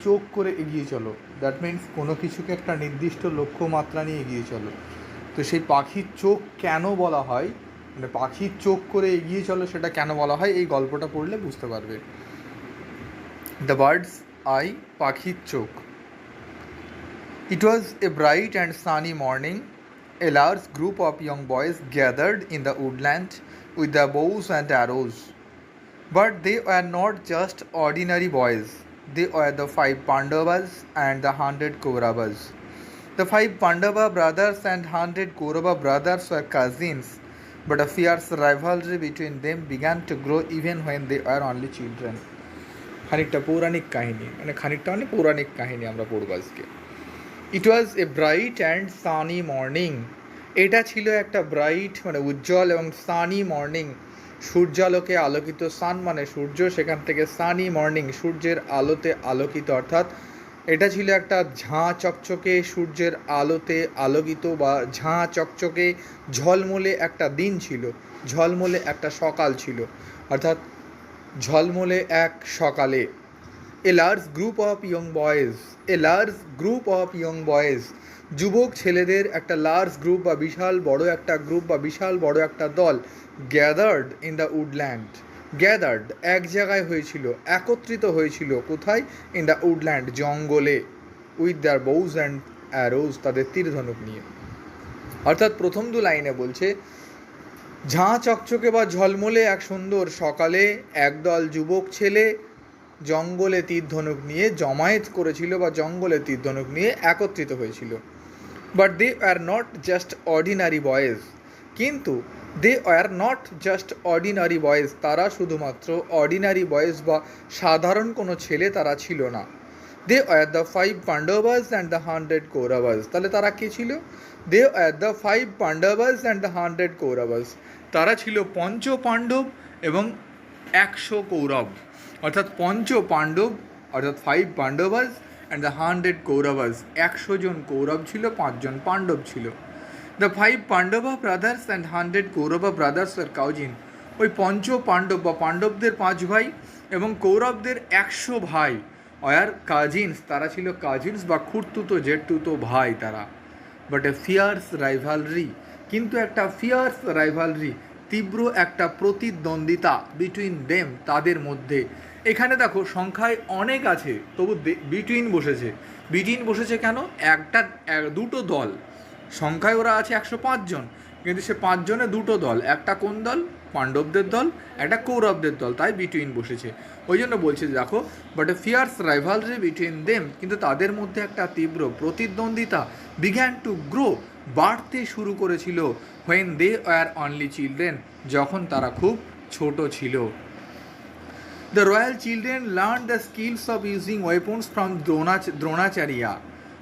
চোখ করে এগিয়ে চলো, দ্যাট মিন্স কোনো কিছুকে একটা নির্দিষ্ট লক্ষ্যমাত্রা নিয়ে এগিয়ে চলো। তো সেই পাখির চোখ কেন বলা হয়, মানে পাখির চোখ করে এগিয়ে চলো সেটা কেন বলা হয়, এই গল্পটা পড়লে বুঝতে পারবে। দ্য বার্ডস আই, পাখির চোখ। It was a bright and sunny morning. A large group of young boys gathered in the woodland with their bows and arrows. But they were not just ordinary boys. They were the 5 Pandavas and the 100 Kauravas. The 5 Pandava brothers and 100 Kaurava brothers were cousins, but a fierce rivalry between them began to grow even when they were only children. খানিকটা পৌরাণিক কাহিনী, মানে খানিকটা মানে পৌরাণিক কাহিনী আমরা পড়ব আজকে। It was a bright and sunny morning. এটা ছিল একটা ব্রাইট মানে উজ্জ্বল এবং সানি মর্নিং, সূর্যালোকে আলোকিত। সান মানে সূর্য, সেখান থেকে সানি মর্নিং, সূর্যের আলোতে আলোকিত, অর্থাৎ এটা ছিল একটা ঝাঁ চকচকে সূর্যের আলোতে আলোকিত বা ঝাঁ চকচকে ঝলমলে একটা দিন ছিল, ঝলমলে একটা সকাল ছিল, অর্থাৎ ঝলমলে এক সকালে। A large group of young boys, a large group of young boys, যুবক ছেলেদের একটা লার্জ গ্রুপ বা বিশাল বড় একটা গ্রুপ বা বিশাল বড় একটা দল, gathered in the woodland, gathered এক জায়গায় হয়েছিল, একত্রিত হয়েছিল কোথায়, ইন দ্য উডল্যান্ড জঙ্গলে, উইথ দেয়ার বোউজ অ্যান্ড অ্যারোজ, তাদের তীর ধনুক নিয়ে। অর্থাৎ প্রথম দু লাইনে বলছে ঝাঁ চকচকে বা ঝলমলে এক সুন্দর সকালে একদল যুবক ছেলে জঙ্গলে তীর ধনুক নিয়ে জমায়েত করেছিল বা জঙ্গলে তীর ধনুক নিয়ে একত্রিত হয়েছিল। But they are not just ordinary boys, কিন্তু they are not just ordinary boys, তারা শুধুমাত্র অর্ডিনারি বয়েজ বা সাধারণ কোনো ছেলে তারা ছিল না। They are the 5 Pandavas and the 100 Kauravas, তাহলে তারা কে ছিল? They are the 5 Pandavas and the 100 Kauravas, তারা ছিল পঞ্চপাণ্ডব এবং 100 কৌরব, অর্থাৎ পঞ্চপাণ্ডব অর্থাৎ 5 Pandavas অ্যান্ড দ্য 100 Kauravas, 100 জন কৌরব ছিল, 5 জন পাণ্ডব ছিল। The 5 Pandava brothers and 100 Kaurava brothers আর কাউজিন, ওই পঞ্চ পাণ্ডব বা পাণ্ডবদের 5 ভাই এবং কৌরবদের 100 ভাই আর কাজিনস, তারা ছিল কাজিনস বা খুঁড়তুতো জেঠতুতো ভাই তারা। বাট এ ফিয়ার্স রাইভালরি, কিন্তু একটা ফিয়ার্স রাইভালরি, তীব্র একটা প্রতিদ্বন্দ্বিতা, বিটুইন দেম, তাদের মধ্যে। এখানে দেখো সংখ্যায় অনেক আছে, তবু বিটুইন বসেছে। বিটুইন বসেছে কেন? দুটো দল, সংখ্যায় ওরা আছে 105 জন, কিন্তু সে 5 জনে দুটো দল, একটা কোন দল? পাণ্ডবদের দল, একটা কৌরবদের দল, তাই বিটুইন বসেছে। ওই জন্য বলছে দেখো, but a fierce rivalry between them, কিন্তু তাদের মধ্যে একটা তীব্র প্রতিদ্বন্দ্বিতা, বিগ্যান টু গ্রো, বাড়তে শুরু করেছিল, when they are only children, যখন তারা খুব ছোট ছিল। The royal children learned the skills of using weapons from Dronacharya.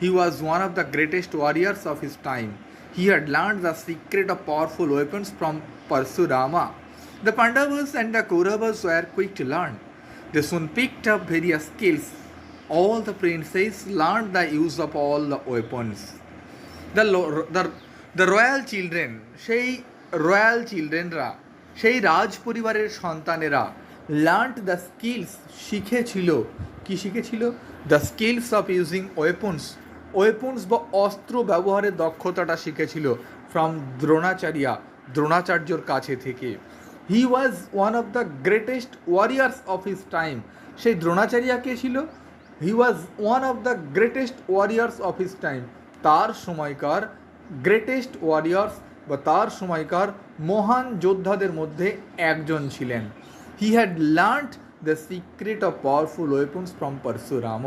He was one of the greatest warriors of his time. He had learned the secret of powerful weapons from Parshurama. The Pandavas and the Kauravas were quick to learn. They soon picked up various skills. All the princes learned the use of all the weapons. The royal children, সেই royal চিলড্রেনরা, সেই রাজ পরিবারের সন্তানেরা, learned the skills, শিখেছিল, কি শিখেছিল? The skills of using weapons, weapons বা অস্ত্র ব্যবহারের দক্ষতাটা শিখেছিল, ফ্রম দ্রোণাচার্যা, দ্রোণাচার্যর কাছে থেকে। He was one of the greatest warriors of his time, সেই দ্রোণাচার্যা কে ছিল? He was one of the greatest warriors of his time, তার সময়কার গ্রেটেস্ট ওয়ারিয়ার্স বা তার সময়কার মহান যোদ্ধাদের মধ্যে একজন ছিলেন। He had learned the secret of powerful weapons from Parshuram.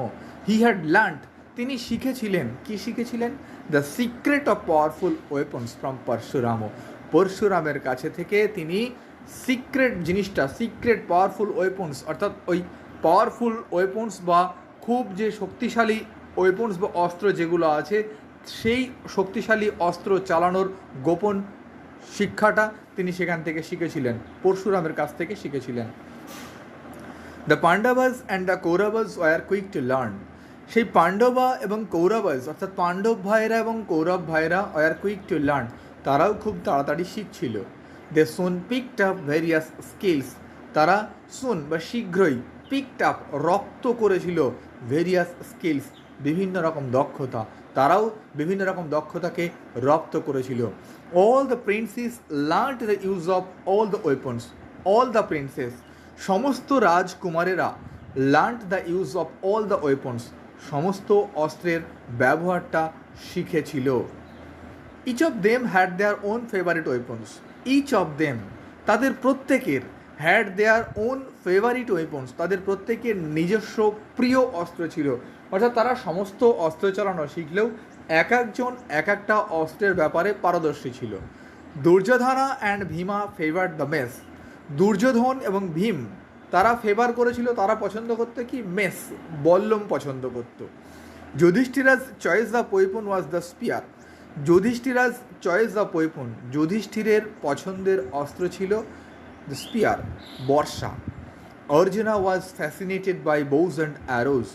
He had learned, তিনি শিখেছিলেন, কি শিখেছিলেন? The secret of powerful weapons from Parshuram, পরশুরামের কাছে থেকে তিনি সিক্রেট জিনিসটা, সিক্রেট পাওয়ারফুল ওয়েপন্স, অর্থাৎ ওই পাওয়ারফুল ওয়েপন্স বা খুব যে শক্তিশালী ওয়েপন্স বা অস্ত্র যেগুলো আছে, সেই শক্তিশালী অস্ত্র চালানোর গোপন শিক্ষাটা তিনি সেখান থেকে শিখেছিলেন, পরশুরামের কাছ থেকে শিখেছিলেন। The Pandavas and the Kauravas were quick to learn, সেই পাণ্ডবা এবং কৌরবাস অর্থাৎ পাণ্ডব ভাইরা এবং কৌরব ভাইরা ওয়ার কুইক টু লার্ন, তারাও খুব তাড়াতাড়ি শিখছিল। দে সুন পিকড আপ ভেরিয়াস স্কিলস, তারা সুন বা শীঘ্রই পিকড আপ রপ্ত করেছিল ভেরিয়াস স্কিলস, বিভিন্ন রকম দক্ষতা, তারাও বিভিন্ন রকম দক্ষতাকে রপ্ত করেছিল। All the princes learned the use of all the weapons, all the princes, সমস্ত রাজকুমারেরা learned the use of all the weapons, সমস্ত অস্ত্রের ব্যবহারটা শিখেছিল। Each of them had their own favourite weapons, each of them, তাদের প্রত্যেকের, had their own favourite weapons, তাদের প্রত্যেকের নিজস্ব প্রিয় অস্ত্র ছিল। অর্থাৎ তারা সমস্ত অস্ত্র চালানো শিখলেও এক একজন এক একটা অস্ত্রের ব্যাপারে পারদর্শী ছিল। Duryodhana and Bhima favoured the mace, Duryodhan এবং ভীম তারা ফেভার করেছিল, তারা পছন্দ করতো কি, মেস, বল্লম পছন্দ করতো। Yudhishthira's choice the weapon was the spear, Yudhishthira's choice the weapon, যুধিষ্ঠিরের পছন্দের অস্ত্র ছিল দ্য স্পিয়ার, বর্ষা। Arjuna was fascinated by bows and arrows,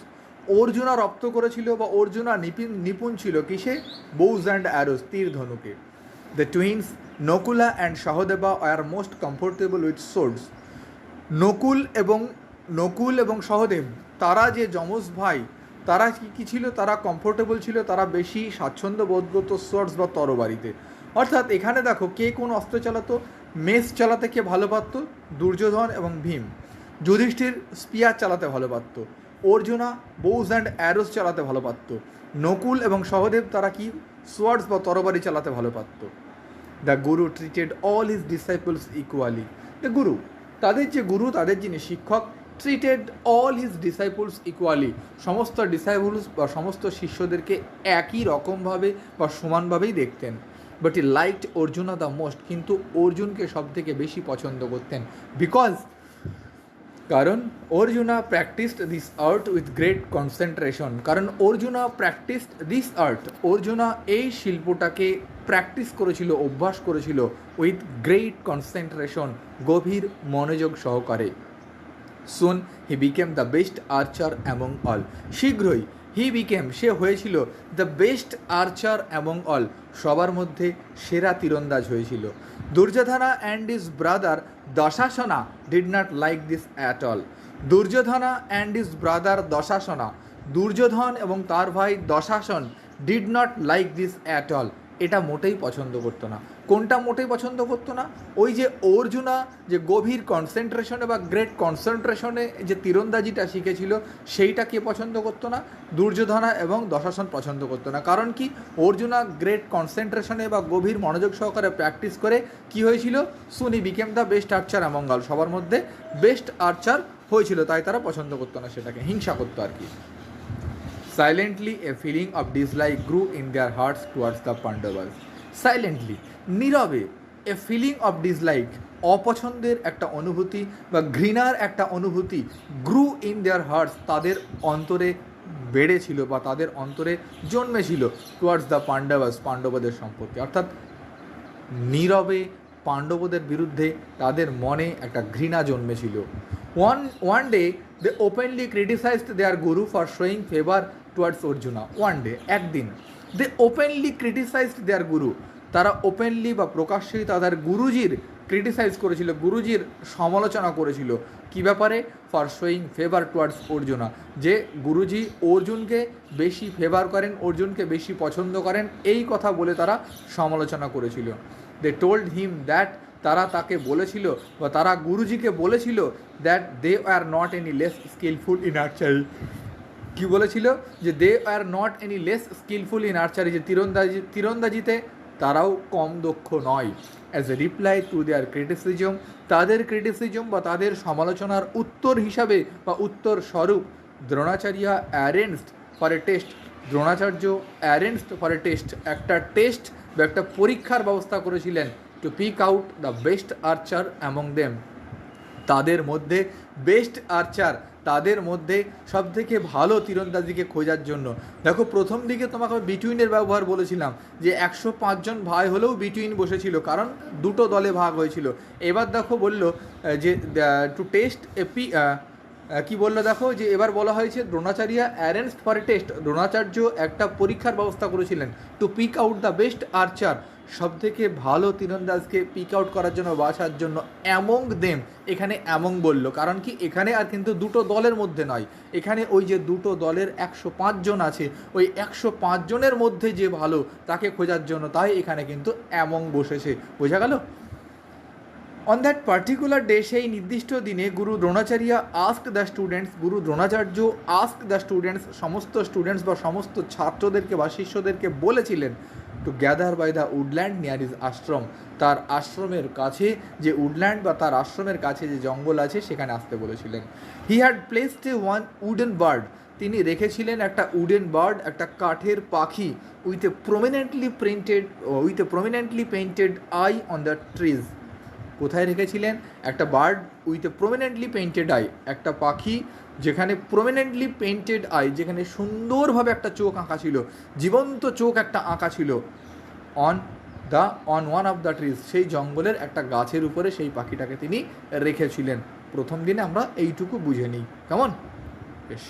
Arjuna রপ্ত করেছিল বা অর্জুনা নিপুণ ছিল কিসে, বোজ অ্যান্ড অ্যারোজ, তীর ধনুকে। The twins Nakula and Sahadeva are most comfortable with swords, Nakul এবং সহদেব তারা যে যমজ ভাই, তারা কী ছিল, তারা কমফোর্টেবল ছিল, তারা বেশি স্বাচ্ছন্দ্য বোধ করতো সোর্ডস বা তরবারিতে। অর্থাৎ এখানে দেখো কে কোন অস্ত্র চালাতো, মেস চালাতে কে ভালো পারতো, দুর্যোধন এবং ভীম। যুধিষ্ঠির স্পিয়ার চালাতে ভালো পারত, অর্জুনা বোজ অ্যান্ড অ্যারোস চালাতে ভালো পারত, নকুল এবং সহদেব তারা কি, সোয়ার্ডস বা তরবারি চালাতে ভালো পারত। The guru treated all his disciples equally, the guru, তাদের যে গুরু, তাদের যিনি শিক্ষক, treated all his disciples equally, সমস্ত ডিসাইপলস বা সমস্ত শিষ্যদেরকে একই রকমভাবে বা সমানভাবেই দেখতেন। But he liked Arjuna the most, কিন্তু অর্জুনকে সব থেকে বেশি পছন্দ করতেন। বিকজ, কারণ Arjuna practised this art with great concentration, কারণ Arjuna practised this art, Arjuna এই শিল্পটাকে প্র্যাকটিস করেছিল, অভ্যাস করেছিল উইথ গ্রেট কনসেন্ট্রেশন, গভীর মনোযোগ সহকারে। Soon he became the best archer among all, শীঘ্রই সে হয়েছিল the best archer among all, সবার মধ্যে সেরা তীরন্দাজ হয়েছিল। Duryodhana and his brother Dushasana did not like this at all, Duryodhana and his brother Dushasana, Duryodhan এবং তার ভাই Dushasan did not like this at all, এটা মোটেই পছন্দ করতো না। কোনটা মোটেই পছন্দ করতো না, ওই যে অর্জুনা যে গভীর কনসেন্ট্রেশনে বা গ্রেট কনসেন্ট্রেশনে যে তীরন্দাজিটা শিখেছিল, সেইটা কে পছন্দ করতো না, দুর্যোধনা এবং দশাসন পছন্দ করতো না। কারণ কি, অর্জুনা গ্রেট কনসেন্ট্রেশনে বা গভীর মনোযোগ সহকারে প্র্যাকটিস করে কি হয়েছিল, soon he became the best archer among all, সবার মধ্যে বেস্ট আর্চার হয়েছিল, তাই তারা পছন্দ করতো না, সেটাকে হিংসা করতো আর কি। Silently, a feeling of dislike grew in their hearts towards the Pandavas. Silently, নীরবে, a feeling of dislike, অপছন্দের একটা অনুভূতি বা ঘৃণার একটা অনুভূতি, গ্রু ইন দেয়ার হার্টস, তাদের অন্তরে বেড়েছিল বা তাদের অন্তরে জন্মেছিল, টুয়ার্ডস দ্য পাণ্ডাবাস, পাণ্ডবদের সম্পর্কে। অর্থাৎ নীরবে পাণ্ডবদের বিরুদ্ধে তাদের মনে একটা ঘৃণা জন্মেছিল। One day they openly criticised their guru for showing favour towards Arjuna. One day, একদিন, দে ওপেনলি ক্রিটিসাইজড দেয়ার গুরু, তারা ওপেনলি বা প্রকাশ্যেই তাদের গুরুজির ক্রিটিসাইজ করেছিল, গুরুজির সমালোচনা করেছিল। কী ব্যাপারে, for showing favour towards Arjuna, যে গুরুজি অর্জুনকে বেশি ফেভার করেন, অর্জুনকে বেশি পছন্দ করেন, এই কথা বলে তারা সমালোচনা করেছিল। দে টোল্ড হিম দ্যাট, তারা তাকে বলেছিল বা তারা গুরুজিকে বলেছিল that they are not any less skilful in archery, কী বলেছিল, যে they are not any less skilful in archery, যে তীরন্দাজিতে তারাও কম দক্ষ নয়। As a reply to their criticism, তাদের ক্রিটিসিজম বা তাদের সমালোচনার উত্তর হিসাবে বা উত্তর স্বরূপ, Dronacharya arranged for a test, Dronacharya arranged for a test, একটা টেস্ট বা একটা পরীক্ষার ব্যবস্থা করেছিলেন, to pick out the best archer among them, তাদের মধ্যে বেস্ট আর্চার, তাদের মধ্যে সবথেকে ভালো তীরন্দাজিকে খোঁজার জন্য। দেখো প্রথম দিকে তোমাকে বিটুইনের ব্যবহার বলেছিলাম, যে 105 জন ভাই হলেও বিটুইন বসেছিল, কারণ দুটো দলে ভাগ হয়েছিল। এবার দেখো বলল যে টু টেস্ট কি বললো দেখো, যে এবার বলা হয়েছে Dronacharya arranged for a test, Dronacharya একটা পরীক্ষার ব্যবস্থা করেছিলেন to pick out the best archer, সব থেকে ভালো তীরন্দাজকে পিক আউট করার জন্য, বাছার জন্য। অ্যামং দেম, এখানে অ্যামং বললো কারণ কি এখানে আর কিন্তু দুটো দলের মধ্যে নয়, এখানে ওই যে দুটো দলের 105 জন আছে, ওই 105 জনের মধ্যে যে ভালো তাকে খোঁজার জন্য, তাই এখানে কিন্তু অ্যামং বসেছে। বোঝা গেল? অন দ্যাট পার্টিকুলার ডে, সেই নির্দিষ্ট দিনে গুরু Dronacharya ask the students, guru Dronacharya ask the students, সমস্ত স্টুডেন্টস বা সমস্ত ছাত্রদেরকে বা শিষ্যদেরকে বলেছিলেন to gather by the woodland near his ashram, তার আশ্রমের কাছে যে উডল্যান্ড বা তার আশ্রমের কাছে যে জঙ্গল আছে সেখানে আসতে বলেছিলেন। He had placed A one wooden bird, তিনি রেখেছিলেন একটা উডেন বার্ড, একটা কাঠের পাখি, with a prominently painted I on the trees. কোথায় রেখেছিলেন? একটা bird with a prominently painted I, একটা পাখি যেখানে প্রমিনেন্টলি পেইন্টেড আই, যেখানে সুন্দরভাবে একটা চোখ আঁকা ছিল, জীবন্ত চোখ একটা আঁকা ছিল, on one of the trees, সেই জঙ্গলের একটা গাছের উপরে সেই পাখিটাকে তিনি রেখেছিলেন। প্রথম দিনে আমরা এইটুকু বুঝে নিই, কেমন? বেশ।